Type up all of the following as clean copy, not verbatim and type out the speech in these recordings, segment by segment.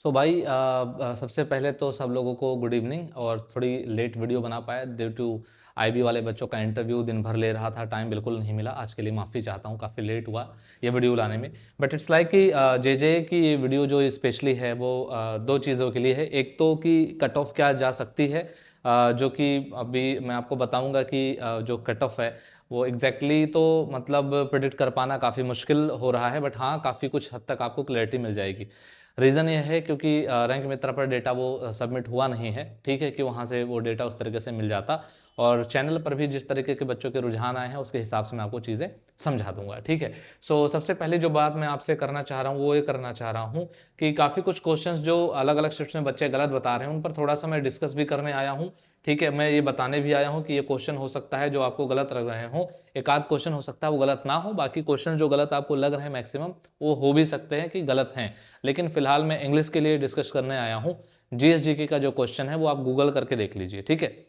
भाई सबसे पहले तो सब लोगों को गुड इवनिंग। और थोड़ी लेट वीडियो बना पाया ड्यू टू आईबी वाले बच्चों का इंटरव्यू दिन भर ले रहा था, टाइम बिल्कुल नहीं मिला। आज के लिए माफ़ी चाहता हूँ, काफ़ी लेट हुआ ये वीडियो लाने में। बट इट्स लाइक कि जे जे की ये वीडियो जो स्पेशली है वो दो चीज़ों के लिए है। एक तो कि कट ऑफ क्या जा सकती है, जो कि अभी मैं आपको बताऊंगा कि जो कट ऑफ है वो एग्जैक्टली तो मतलब प्रिडिक्ट कर पाना काफ़ी मुश्किल हो रहा है, बट हाँ काफ़ी कुछ हद तक आपको क्लैरिटी मिल जाएगी। रीज़न ये है क्योंकि रैंक मित्रा पर डेटा वो सबमिट हुआ नहीं है, ठीक है, कि वहाँ से वो डेटा उस तरीके से मिल जाता। और चैनल पर भी जिस तरीके के बच्चों के रुझान आए हैं उसके हिसाब से मैं आपको चीज़ें समझा दूंगा, ठीक है। सबसे पहले जो बात मैं आपसे करना चाह रहा हूँ वो ये करना चाह रहा हूँ कि काफ़ी कुछ क्वेश्चंस जो अलग अलग शिफ्ट में बच्चे गलत बता रहे हैं उन पर थोड़ा सा मैं डिस्कस भी करने आया हूँ, ठीक है। मैं ये बताने भी आया हूँ कि ये क्वेश्चन हो सकता है जो आपको गलत लग रहे हो, एक आध क्वेश्चन हो सकता है वो गलत ना हो, बाकी क्वेश्चन जो गलत आपको लग रहे हैं मैक्सिमम वो हो भी सकते हैं कि गलत हैं। लेकिन फिलहाल मैं इंग्लिश के लिए डिस्कस करने आया हूँ। जीएसजीके का जो क्वेश्चन है वो आप गूगल करके देख लीजिए, ठीक है।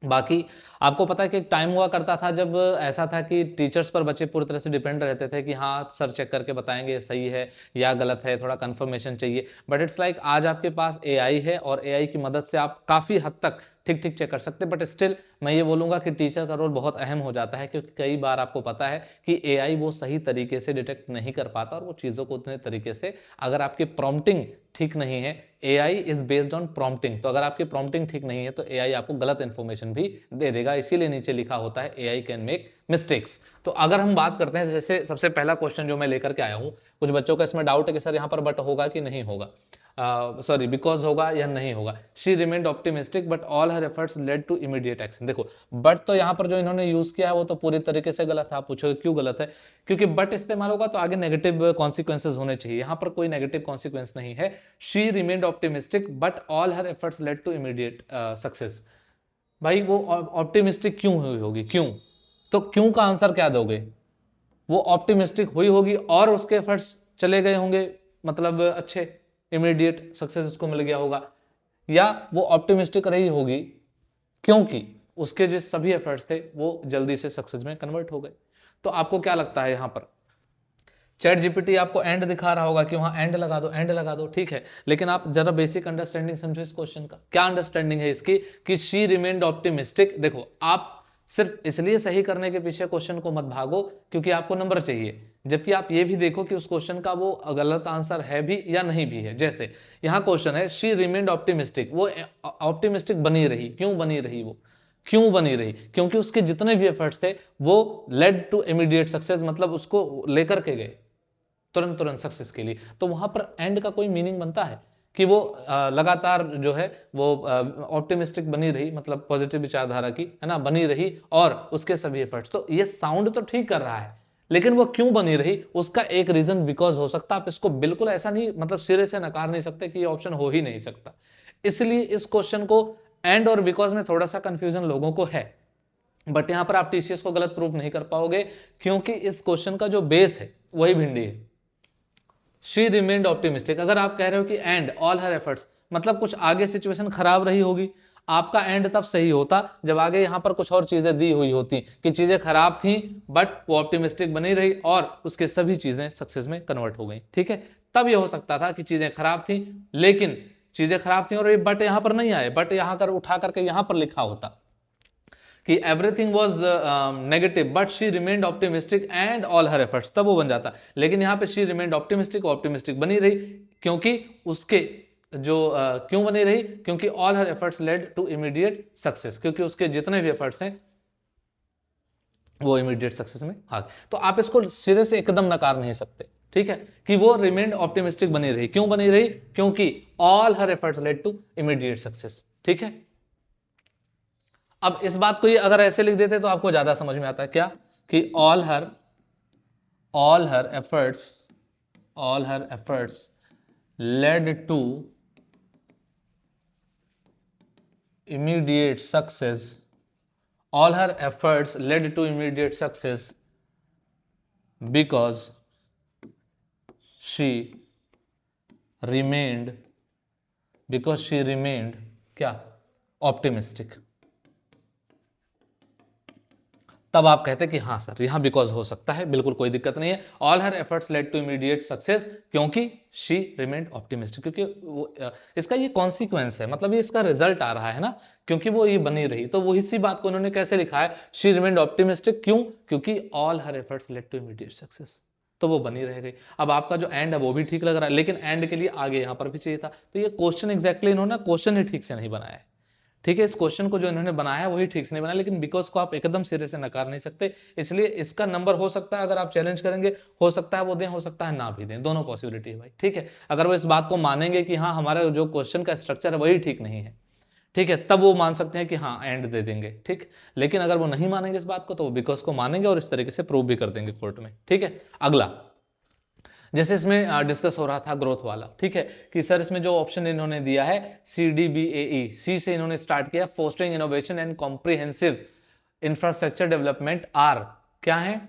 बाकी आपको पता है कि एक टाइम हुआ करता था जब ऐसा था कि टीचर्स पर बच्चे पूरी तरह से डिपेंड रहते थे कि हाँ सर चेक करके बताएंगे सही है या गलत है, थोड़ा कंफर्मेशन चाहिए। बट इट्स लाइक आज आपके पास एआई है और एआई की मदद से आप काफ़ी हद तक ठीक ठीक चेक कर सकते हैं। बट स्टिल मैं ये बोलूंगा कि टीचर का रोल बहुत अहम हो जाता है, क्योंकि कई बार आपको पता है कि एआई वो सही तरीके से डिटेक्ट नहीं कर पाता और वो चीज़ों को उतने तरीके से, अगर आपकी प्रॉम्प्टिंग ठीक नहीं है, AI is based on prompting, तो अगर आपकी प्रॉम्प्टिंग ठीक नहीं है तो एआई आपको गलत इंफॉर्मेशन भी दे देगा। इसीलिए नीचे लिखा होता है एआई कैन मेक मिस्टेक्स। तो अगर हम बात करते हैं, जैसे सबसे पहला क्वेश्चन जो मैं लेकर के आया हूं, कुछ बच्चों का इसमें डाउट है कि सर यहां पर बट होगा कि नहीं होगा, सॉरी बिकॉज होगा या नहीं होगा। She remained optimistic but all her efforts led to immediate action. देखो बट तो यहां पर जो इन्होंने यूज किया है वो तो पूरी तरीके से गलत है। आप पूछोगे क्यों गलत है? क्योंकि बट इस्तेमाल होगा तो आगे नेगेटिव कॉन्सिक्वेंसेज होने चाहिए, यहां पर कोई नेगेटिव कॉन्सिक्वेंस नहीं है। She remained optimistic but all her efforts led to immediate success. भाई वो ऑप्टिमिस्टिक क्यों हुई होगी, क्यों? तो क्यों का आंसर क्या दोगे? वो ऑप्टिमिस्टिक हुई होगी और उसके एफर्ट्स चले गए होंगे, मतलब अच्छे, इमीडिएट सक्सेस उसको मिल गया होगा। या वो ऑप्टिमिस्टिक रही होगी क्योंकि उसके जो सभी एफर्ट्स थे वो जल्दी से सक्सेस में कन्वर्ट हो गए। तो आपको क्या लगता है यहां पर? चैट जीपीटी आपको एंड दिखा रहा होगा कि वहां एंड लगा दो, एंड लगा दो, ठीक है। लेकिन आप जरा बेसिक अंडरस्टैंडिंग समझो इस क्वेश्चन का। क्या अंडरस्टैंडिंग है इसकी कि शी रिमेन्ड ऑप्टिमिस्टिक? देखो आप सिर्फ इसलिए सही करने के पीछे क्वेश्चन को मत भागो क्योंकि आपको नंबर चाहिए, जबकि आप ये भी देखो कि उस क्वेश्चन का वो गलत आंसर है भी या नहीं भी है। जैसे यहां क्वेश्चन है शी रिमेन्ड ऑप्टिमिस्टिक, वो ऑप्टिमिस्टिक बनी रही, क्यों बनी रही? वो क्यों बनी रही? क्योंकि उसके जितने भी एफर्ट्स थे वो लेड टू इमीडिएट सक्सेस, मतलब उसको लेकर के गए तुरंत तुरंत सक्सेस के लिए। तो वहां पर एंड का कोई मीनिंग बनता है कि वो लगातार जो है वो ऑप्टिमिस्टिक बनी रही, मतलब पॉजिटिव विचारधारा की, है ना, बनी रही और उसके सभी एफर्ट्स। तो ये साउंड तो ठीक कर रहा है, लेकिन वो क्यों बनी रही उसका एक रीजन बिकॉज हो सकता है। आप इसको बिल्कुल ऐसा नहीं, मतलब सिरे से नकार नहीं सकते कि ये ऑप्शन हो ही नहीं सकता। इसलिए इस क्वेश्चन को एंड और बिकॉज में थोड़ा सा कंफ्यूजन लोगों को है, बट यहां पर आप टीसीएस को गलत प्रूफ नहीं कर पाओगे क्योंकि इस क्वेश्चन का जो बेस है वही भिंडी है। शी रिमेन्ड ऑप्टिमिस्टिक, अगर आप कह रहे हो कि एंड ऑल हर एफर्ट्स, मतलब कुछ आगे सिचुएशन खराब रही होगी, आपका एंड तब सही होता जब आगे यहां पर कुछ और चीजें दी हुई होती कि चीजें खराब थी बट वो ऑप्टिमिस्टिक बनी रही और उसके सभी चीजें सक्सेस में कन्वर्ट हो गई, ठीक है। तब ये हो सकता था कि चीजें खराब थी, लेकिन चीजें खराब थी और ये बट यहां पर नहीं आए, बट यहां कर उठा करके यहां पर लिखा होता कि everything was negative but she remained optimistic and all her efforts, तब वो बन जाता। लेकिन यहां पे शी रिमेन्ड ऑप्टिमिस्टिक, ऑप्टिमिस्टिक बनी रही क्योंकि उसके जो क्यों बनी रही, क्योंकि all her efforts led to immediate success, क्योंकि उसके जितने भी एफर्ट्स हैं वो इमीडिएट सक्सेस में हाँ। तो आप इसको सिरे से एकदम नकार नहीं सकते, ठीक है, कि वो रिमेन्ड ऑप्टिमिस्टिक बनी रही। क्यों बनी रही? क्योंकि all her efforts led to immediate success, ठीक है। अब इस बात को ये अगर ऐसे लिख देते तो आपको ज्यादा समझ में आता है क्या, कि all her efforts led to immediate success, all her efforts led to immediate success because she remained क्या? ऑप्टिमिस्टिक। तब आप कहते हैं कि हाँ सर यहाँ बिकॉज हो सकता है, बिल्कुल कोई दिक्कत नहीं है। All her efforts led to immediate success, क्योंकि शी रिमेंड ऑप्टिमिस्टिक, क्योंकि इसका ये कॉन्सिक्वेंस है, मतलब ये इसका रिजल्ट आ रहा है ना, क्योंकि वो ये बनी रही। तो वही सी बात को उन्होंने कैसे लिखा है, शी रिमेंड ऑप्टिमिस्टिक, क्यों, क्योंकि all her efforts led to immediate success, तो वो बनी रह गई। अब आपका जो एंड है वो भी ठीक लग रहा है, लेकिन एंड के लिए आगे यहां पर भी चाहिए था। तो ये क्वेश्चन एग्जैक्टली इन्होंने क्वेश्चन ही ठीक से नहीं बनाया है, ठीक है। इस क्वेश्चन को जो इन्होंने बनाया है वही ठीक से नहीं बनाया, लेकिन बिकॉज को आप एकदम सिरे से नकार नहीं सकते, इसलिए इसका नंबर हो सकता है, अगर आप चैलेंज करेंगे हो सकता है वो दें, हो सकता है ना भी दें, दोनों पॉसिबिलिटी है भाई, ठीक है। अगर वो इस बात को मानेंगे कि हाँ हमारा जो क्वेश्चन का स्ट्रक्चर है वही ठीक नहीं है, ठीक है, तब वो मान सकते हैं कि हाँ एंड दे देंगे, ठीक। लेकिन अगर वो नहीं मानेंगे इस बात को, तो वो बिकॉज को मानेंगे और इस तरीके से प्रूव भी कर देंगे कोर्ट में, ठीक है। अगला, जैसे इसमें डिस्कस हो रहा था ग्रोथ वाला, ठीक है, कि सर इसमें जो ऑप्शन इन्होंने दिया है CDBAE, सी से इन्होंने स्टार्ट किया, fostering innovation and comprehensive infrastructure development, are क्या है,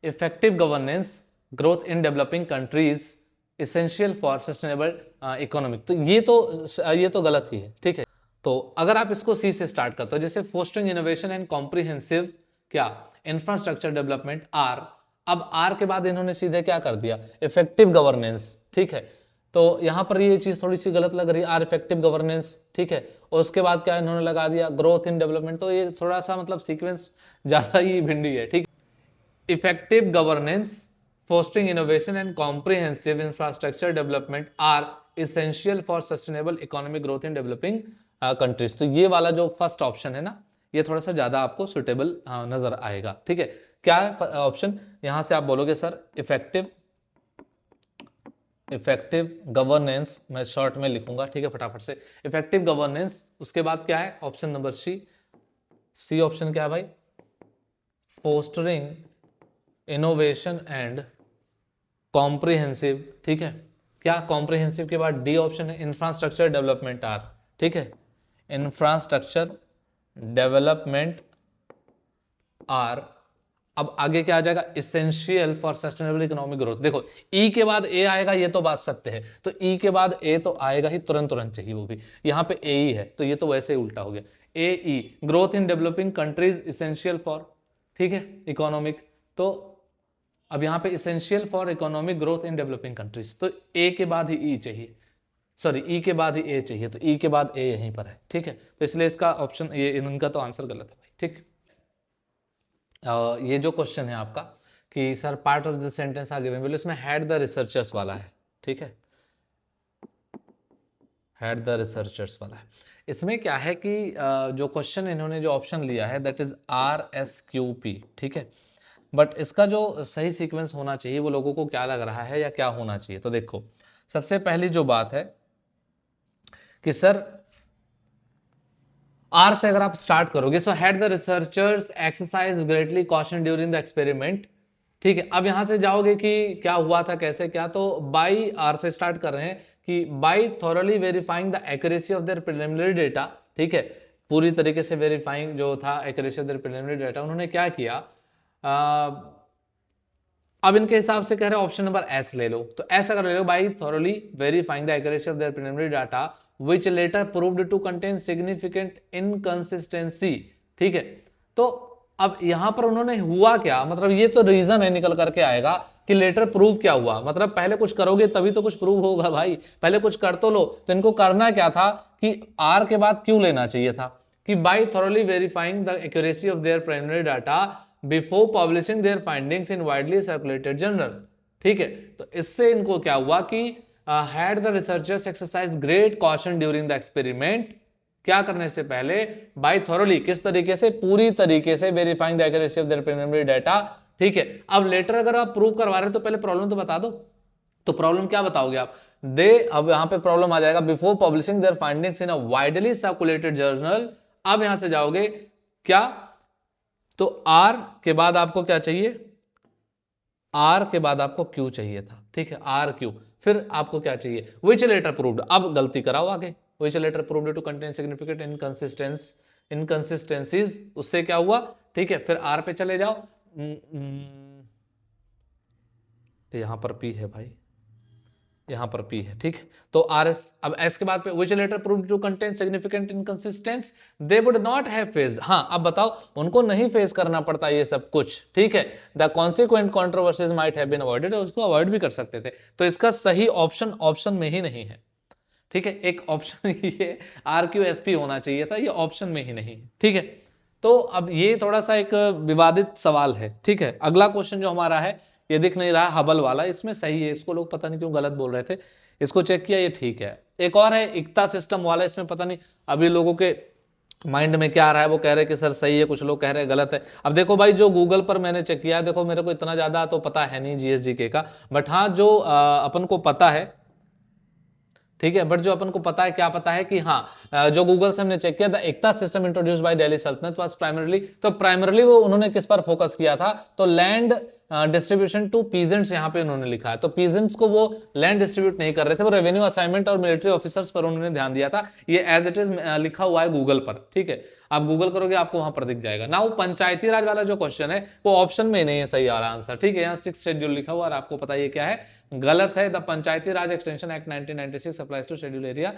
effective governance, growth in developing countries, essential for sustainable economic. तो ये तो गलत ही है, ठीक है। तो अगर आप इसको सी से स्टार्ट करते हो, जैसे फोस्टरिंग इनोवेशन एंड कॉम्प्रिहेंसिव क्या इंफ्रास्ट्रक्चर डेवलपमेंट, आर, अब आर के बाद इन्होंने सीधे क्या कर दिया, इफेक्टिव गवर्नेंस, ठीक है। तो यहां पर ये चीज थोड़ी सी गलत लग रही है, आर इफेक्टिव गवर्नेंस, ठीक है। और उसके बाद क्या इन्होंने लगा दिया, ग्रोथ इन डेवलपमेंट। तो ये थोड़ा सा मतलब सीक्वेंस ज्यादा ही भिंडी है, ठीक। Effective governance, fostering innovation and comprehensive infrastructure development are essential for sustainable economic growth in developing countries. तो ये वाला जो फर्स्ट ऑप्शन है ना, ये थोड़ा सा ज्यादा आपको सुटेबल नजर आएगा, ठीक है। क्या है ऑप्शन, यहां से आप बोलोगे सर इफेक्टिव गवर्नेंस, मैं शॉर्ट में लिखूंगा, ठीक है, फटाफट से, इफेक्टिव गवर्नेंस। उसके बाद क्या है ऑप्शन नंबर सी ऑप्शन क्या है भाई, फोस्टरिंग इनोवेशन एंड कॉम्प्रिहेंसिव, ठीक है। क्या कॉम्प्रिहेंसिव के बाद डी ऑप्शन है, इंफ्रास्ट्रक्चर डेवलपमेंट, आर, ठीक है, इंफ्रास्ट्रक्चर डेवलपमेंट आर। अब आगे क्या आ जाएगा, essential for sustainable economic growth. देखो ई के बाद ए आएगा, ये तो बात सत्य है, तो ई के बाद ए तो आएगा ही, तुरंत चाहिए वो भी, यहां पे ए ही है, तो ये तो वैसे ही उल्टा हो गया, ए ई, growth in developing countries essential for, ठीक है, इकोनॉमिक। तो अब यहां पे essential for economic growth in developing countries, तो ए के बाद ही ई चाहिए, सॉरी ई के बाद ही ए चाहिए, तो ई के बाद ए यहीं पर है, ठीक है। तो इसलिए इसका ऑप्शन, ये इनका तो आंसर गलत है भाई, ठीक। ये जो क्वेश्चन है आपका कि sir part of the sentence आगे में बोले, उसमें हैड द रिसर्चर्स वाला है, ठीक है, हैड द रिसर्चर्स वाला है। इसमें क्या है कि जो क्वेश्चन इन्होंने जो ऑप्शन लिया है दैट इज RSQP, ठीक है, बट इसका जो सही सीक्वेंस होना चाहिए वो लोगों को क्या लग रहा है या क्या होना चाहिए। तो देखो सबसे पहली जो बात है कि सर आर से अगर आप स्टार्ट करोगे, so had the researchers exercise greatly caution during the experiment, ठीक है। अब यहां से जाओगे कि क्या हुआ था कैसे क्या, तो बाई आर से स्टार्ट कर रहे हैं कि by thoroughly verifying the accuracy of their preliminary data, ठीक है, पूरी तरीके से वेरीफाइंग जो था accuracy of their preliminary data, उन्होंने क्या किया, अब इनके हिसाब से कह रहे हैं ऑप्शन नंबर एस ले लो, तो एस अगर ले लो, by thoroughly verifying the accuracy of their preliminary data which later proved to contain significant inconsistency, ठीक है। तो अब यहां पर उन्होंने हुआ क्या, मतलब ये तो रीजन है निकल करके आएगा कि लेटर प्रूव क्या हुआ, मतलब पहले कुछ करोगे तभी तो कुछ प्रूव होगा भाई, पहले कुछ कर तो लो। तो इनको करना क्या था कि आर के बाद क्यों लेना चाहिए था कि by thoroughly verifying the accuracy of their primary data before publishing their findings in widely circulated journal, ठीक है। तो इससे इनको क्या हुआ कि had the researchers exercise great caution during the experiment, क्या करने से पहले by thoroughly, किस तरीके से, पूरी तरीके से verifying the accuracy of their preliminary data, ठीक है। अब लेटर अगर आप प्रूव करवा रहे हो तो पहले प्रॉब्लम तो बता दो, तो प्रॉब्लम क्या बताओगे आप, दे, अब यहां पे प्रॉब्लम आ जाएगा before publishing their findings in a widely circulated journal. अब यहां से जाओगे क्या, तो आर के बाद आपको क्या चाहिए, आर के बाद आपको क्यू चाहिए था, ठीक है, आर क्यू, फिर आपको क्या चाहिए, विच लेटर प्रूव्ड, अब गलती कराओ आगे, which later proved to contain significant inconsistencies, उससे क्या हुआ, ठीक है, फिर आर पे चले जाओ, यहां पर पी है भाई, यहाँ पर P है, ठीक है। तो RS, अब S के बाद पे which letter proved to contain significant inconsistency they would not have faced। हाँ, अब बताओ, उनको नहीं फेस करना पड़ता ये सब कुछ, ठीक है। The consequent controversies might have been avoided, उसको अवॉइड भी कर सकते थे। तो इसका सही ऑप्शन ऑप्शन में ही नहीं है, ठीक है। एक ऑप्शन ये RQSP होना चाहिए था, ये ऑप्शन में ही नहीं है, ठीक है। तो अब ये थोड़ा सा एक विवादित सवाल है, ठीक है। अगला क्वेश्चन जो हमारा है, ये दिख नहीं रहा, हबल वाला, इसमें सही है, इसको लोग पता नहीं क्यों गलत बोल रहे थे, इसको चेक किया, ये ठीक है। एक और है इक्ता सिस्टम वाला, इसमें पता नहीं अभी लोगों के माइंड में क्या आ रहा है, वो कह रहे हैं कि सर सही है, कुछ लोग कह रहे हैं गलत है। अब देखो भाई, जो गूगल पर मैंने चेक किया है, देखो मेरे को इतना ज्यादा तो पता है नहीं GSGK का, बट हाँ जो अपन को पता है, ठीक है, बट जो अपन को पता है, क्या पता है कि हाँ, जो गूगल से हमने चेक किया, the Ekta system introduced by Delhi सल्तनत वाज प्राइमरली, तो प्राइमरली वो उन्होंने किस पर फोकस किया था, तो लैंड डिस्ट्रीब्यूशन टू पीजेंट्स, यहाँ पे उन्होंने लिखा है। तो पीजेंट्स को वो लैंड डिस्ट्रीब्यूट नहीं कर रहे थे, वो रेवेन्यू असाइनमेंट और मिलिट्री ऑफिसर्स पर उन्होंने ध्यान दिया था। ये एज इट इज लिखा हुआ है गूगल पर, ठीक है। आप गूगल करोगे आपको वहां पर दिख जाएगा ना। वो पंचायती राज वाला जो क्वेश्चन है वो ऑप्शन में नहीं है सही वाला आंसर, ठीक है। यहाँ 6 शेड्यूल लिखा हुआ और आपको पता है क्या है, गलत है। The Panchayati Raj extension act 1996 applies to schedule area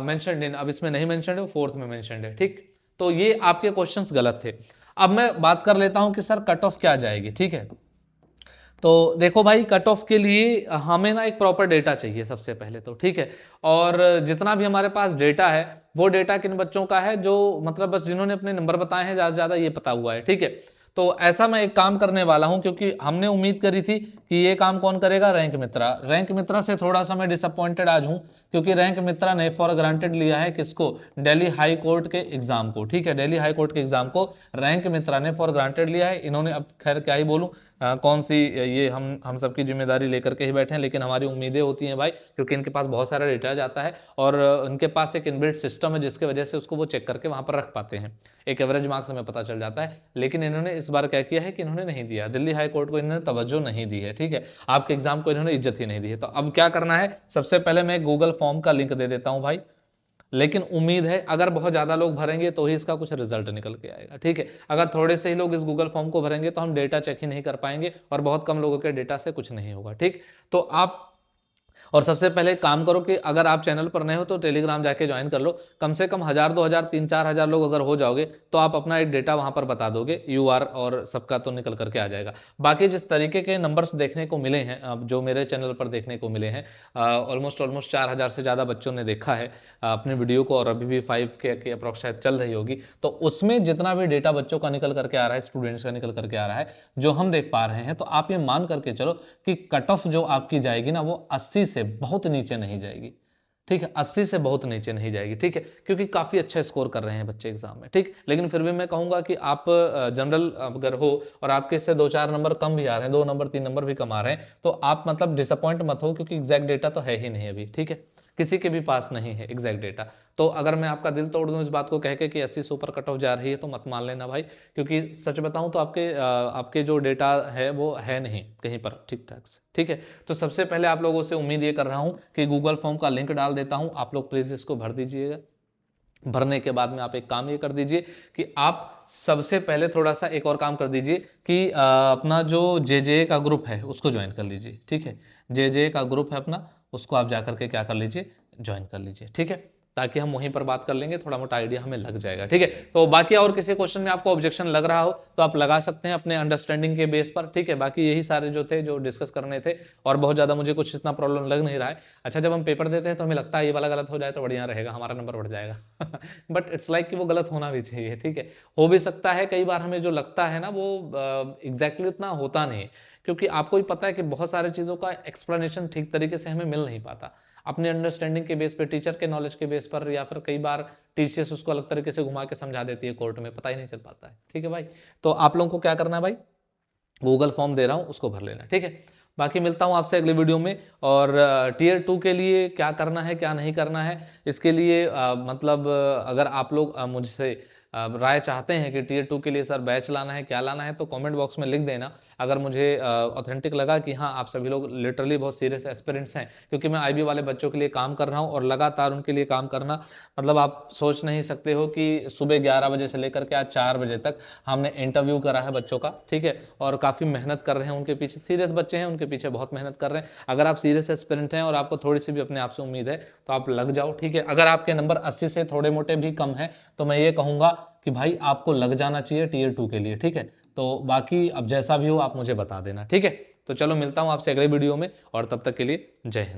mentioned in, अब इसमें नहीं मेंशन्ड है, वो 4th में मेंशन्ड है, ठीक। तो ये आपके क्वेश्चंस गलत थे। अब मैं बात कर लेता हूं कि सर कट ऑफ क्या जाएगी, ठीक है। तो देखो भाई, कट ऑफ के लिए हमें ना एक प्रॉपर डेटा चाहिए सबसे पहले तो, ठीक है। और जितना भी हमारे पास डेटा है, वो डेटा किन बच्चों का है, जो मतलब बस जिन्होंने अपने नंबर बताए हैं ज्यादा से ज्यादा, ये पता हुआ है, ठीक है। तो ऐसा मैं एक काम करने वाला हूं, क्योंकि हमने उम्मीद करी थी कि ये काम कौन करेगा, रैंक मित्रा। रैंक मित्रा से थोड़ा सा मैं डिसअपॉइंटेड आज हूं, क्योंकि रैंक मित्रा ने फॉर ग्रांटेड लिया है किसको, दिल्ली हाई कोर्ट के एग्जाम को, ठीक है। दिल्ली हाई कोर्ट के एग्जाम को रैंक मित्रा ने फॉर ग्रांटेड लिया है। इन्होंने, अब खैर क्या ही बोलूं, कौन सी ये हम सबकी जिम्मेदारी लेकर के ही बैठे हैं, लेकिन हमारी उम्मीदें होती हैं भाई, क्योंकि इनके पास बहुत सारा डेटा जाता है और उनके पास एक इनबिल्ट सिस्टम है जिसकी वजह से उसको वो चेक करके वहां पर रख पाते हैं। एक एवरेज मार्क्स हमें पता चल जाता है। लेकिन इन्होंने इस बार क्या किया है कि इन्होंने नहीं दिया, दिल्ली हाई कोर्ट को इन्होंने तवज्जो नहीं दी है, ठीक है। आपके एग्जाम को इन्होंने इज्जत ही नहीं दी है। तो अब क्या करना है, सबसे पहले मैं गूगल फॉर्म का लिंक दे देता हूं भाई, लेकिन उम्मीद है अगर बहुत ज्यादा लोग भरेंगे तो ही इसका कुछ रिजल्ट निकल के आएगा, ठीक है। अगर थोड़े से ही लोग इस गूगल फॉर्म को भरेंगे तो हम डेटा चेक ही नहीं कर पाएंगे और बहुत कम लोगों के डेटा से कुछ नहीं होगा, ठीक। तो आप, और सबसे पहले काम करो कि अगर आप चैनल पर नए हो तो टेलीग्राम जाके ज्वाइन कर लो। कम से कम 1000, 2000, 3000-4000 लोग अगर हो जाओगे तो आप अपना एक डेटा वहां पर बता दोगे, यूआर और सबका तो निकल करके आ जाएगा। बाकी जिस तरीके के नंबर्स देखने को मिले हैं, अब जो मेरे चैनल पर देखने को मिले हैं, ऑलमोस्ट 4000 से ज़्यादा बच्चों ने देखा है अपने वीडियो को, और अभी भी 5 के अप्रॉक्स शायद चल रही होगी। तो उसमें जितना भी डेटा बच्चों का निकल करके आ रहा है, स्टूडेंट्स का निकल करके आ रहा है, जो हम देख पा रहे हैं, तो आप ये मान करके चलो कि कट ऑफ जो आपकी जाएगी ना, वो 80 से बहुत नीचे नहीं जाएगी, ठीक है। 80 से बहुत नीचे नहीं जाएगी, ठीक है, क्योंकि काफी अच्छा स्कोर कर रहे हैं बच्चे एग्जाम में, ठीक। लेकिन फिर भी मैं कहूंगा कि आप जनरल अगर हो और आपके इससे 2-4 नंबर कम भी आ रहे हैं, 2 नंबर 3 नंबर भी कम आ रहे हैं, तो आप मतलब डिसअपॉइंट मत हो, क्योंकि एग्जैक्ट डेटा तो है ही नहीं अभी, ठीक है। किसी के भी पास नहीं है एग्जैक्ट डेटा। तो अगर मैं आपका दिल तोड़ दूं इस बात को कह के कि 80 से ऊपर कट ऑफ जा रही है, तो मत मान लेना भाई, क्योंकि सच बताऊं तो आपके जो डेटा है वो है नहीं कहीं पर ठीक ठाक से, ठीक है। तो सबसे पहले आप लोगों से उम्मीद ये कर रहा हूं कि गूगल फॉर्म का लिंक डाल देता हूं, आप लोग प्लीज इसको भर दीजिएगा। भरने के बाद में आप एक काम ये कर दीजिए कि आप सबसे पहले थोड़ा सा एक और काम कर दीजिए कि अपना जो जे का ग्रुप है उसको ज्वाइन कर लीजिए, ठीक है। जे का ग्रुप है अपना, उसको आप जाकर के क्या कर लीजिए, ज्वाइन कर लीजिए, ठीक है, ताकि हम वहीं पर बात कर लेंगे, थोड़ा मोटा आइडिया हमें लग जाएगा, ठीक है। तो बाकी और किसी क्वेश्चन में आपको ऑब्जेक्शन लग रहा हो तो आप लगा सकते हैं अपने अंडरस्टैंडिंग के बेस पर, ठीक है। बाकी यही सारे जो थे जो डिस्कस करने थे, और बहुत ज्यादा मुझे कुछ इतना प्रॉब्लम लग नहीं रहा है। अच्छा, जब हम पेपर देते हैं तो हमें लगता है ये वाला गलत हो जाए तो बढ़िया रहेगा, हमारा नंबर बढ़ जाएगा बट इट्स लाइक कि वो गलत होना भी चाहिए, ठीक है। हो भी सकता है, कई बार हमें जो लगता है ना वो एग्जैक्टली उतना होता नहीं है, क्योंकि आपको ही पता है कि बहुत सारी चीज़ों का एक्सप्लेनेशन ठीक तरीके से हमें मिल नहीं पाता, अपने अंडरस्टैंडिंग के बेस पे, टीचर के नॉलेज के बेस पर, या फिर कई बार टीसीएस उसको अलग तरीके से घुमा के समझा देती है कोर्ट में, पता ही नहीं चल पाता है, ठीक है भाई। तो आप लोगों को क्या करना है भाई, गूगल फॉर्म दे रहा हूं उसको भर लेना, ठीक है। बाकी मिलता हूं आपसे अगले वीडियो में। और टियर 2 के लिए क्या करना है क्या नहीं करना है, इसके लिए मतलब अगर आप लोग मुझसे राय चाहते हैं कि टियर 2 के लिए सर बैच लाना है क्या लाना है, तो कमेंट बॉक्स में लिख देना। अगर मुझे ऑथेंटिक लगा कि हाँ आप सभी लोग लिटरली बहुत सीरियस एस्पिरेंट्स हैं, क्योंकि मैं आईबी वाले बच्चों के लिए काम कर रहा हूँ और लगातार उनके लिए काम करना, मतलब आप सोच नहीं सकते हो कि सुबह 11 बजे से लेकर के आज 4 बजे तक हमने इंटरव्यू करा है बच्चों का, ठीक है, और काफ़ी मेहनत कर रहे हैं उनके पीछे, सीरियस बच्चे हैं उनके पीछे बहुत मेहनत कर रहे हैं। अगर आप सीरियस एस्पिरेंट हैं और आपको थोड़ी सी भी अपने आप से उम्मीद है तो आप लग जाओ, ठीक है। अगर आपके नंबर 80 से थोड़े मोटे भी कम है तो मैं ये कहूँगा कि भाई आपको लग जाना चाहिए टीयर 2 के लिए, ठीक है। तो बाकी अब जैसा भी हो आप मुझे बता देना, ठीक है। तो चलो मिलता हूँ आपसे अगले वीडियो में, और तब तक के लिए जय हिंद।